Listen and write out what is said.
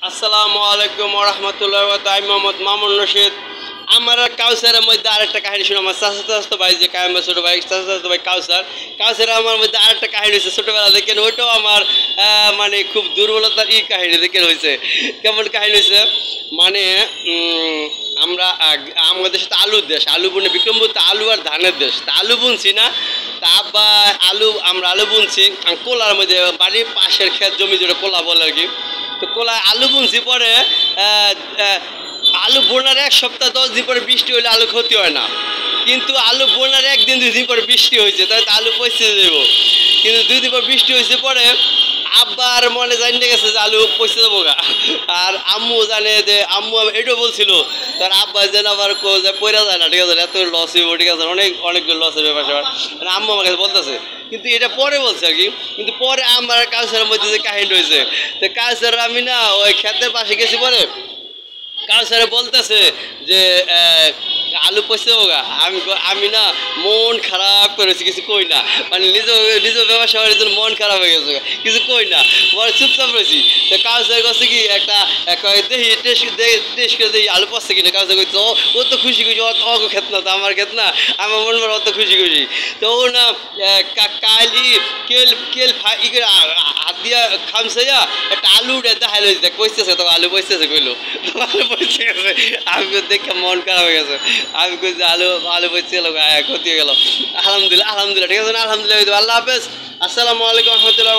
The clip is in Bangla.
আসসালামু আলাইকুম ওয়া রাহমাতুল্লাহি ওয়া বারাকাতুহু। আমি মোহাম্মদ মামুন রশিদ। আমার আর কাউসারের মধ্যে আরেকটা কাহিনী শুনে আমার চাচাতো ভাই যে কায়েম ছোট ভাই চাচাতো ভাই কাউসার আমার মধ্যে আরেকটা কাহিনী হয়েছে ছোটবেলা দেখেন ওইটাও আমার মানে খুব দুর্বলতার কাহিনী দেখেন হয়েছে। কেমন কাহিনী হয়েছে মানে আমরা আমাদের দেশে তো আলুর দেশ, আলু বুনে বিক্রমপুর তো আলু আর ধানের দেশ, তা আলু বুনছি না তা আব্বা আমরা আলু বুনছি কোলার মধ্যে বাড়ির পাশের ক্ষেত জমি যেটা কোলা বলে আর কি। তো কোলায় আলু বুনছি পরে আলু বোনার 1 সপ্তাহ 10 দিন পরে বৃষ্টি হলে আলু ক্ষতি হয় না, কিন্তু আলু বোনার 1 দিন 2 দিন পরে বৃষ্টি হয়েছে তাই তো আলু পচে দেবো, কিন্তু 2 দিন পর বৃষ্টি হয়েছে পরে আব্বার মনে জানিয়ে গেছে যে আলু পচে যাবো গা। আর আম্মু জানে যে আম্মু এটাও বলছিল তার আব্বা যেন আবার পয়রা যায় না, ঠিক আছে এত লস হইব, ঠিক আছে অনেকগুলো লসের ব্যাপার স্যাপার মানে আম্মু আমার কাছে বলতেছে, কিন্তু এটা পরে বলছে আর কি। কিন্তু পরে আমার কাউসারের মধ্যে যে কাহিনী হয়েছে, তো কাউসার আমি না ওই ক্ষেতের পাশে গেছি পরে কাউসারে বলতেছে যে আলু পচে হোগা। আমি না মন খারাপ করেছি, কিছু কই না, মানে নিজ ব্যবসা করার জন্য মন খারাপ হয়ে গেছে, কিছু কই না, পরে চুপচাপ রয়েছি। তো কাউসার কাছে কি একটা দেখি টেস্ট করে দেখি আলু পচছে কিনা। কাউসার কইছে ও তো খুশি খুশি, অত খেত না তো আমার খেত না, আমার মন মনে অত খুশি খুশি। তো ও না কালি কেল ই করে হাত দিয়া খামসাইয়া একটা আলু উঠে দেখাইলো, কইতেছে তো আলু পচতেছে কইলো, আলু পচে গেছে। আমি দেখে মন খারাপ হয়ে গেছে, আমি কইছি আলু পচে গেল, ক্ষতি হয়ে গেল। আলহামদুলিল্লাহ ঠিক আছে না, আলহামদুলিল্লাহ। আল্লাহ হাফেজ, আসসালামু আলাইকুম রহমতুল্লাহ।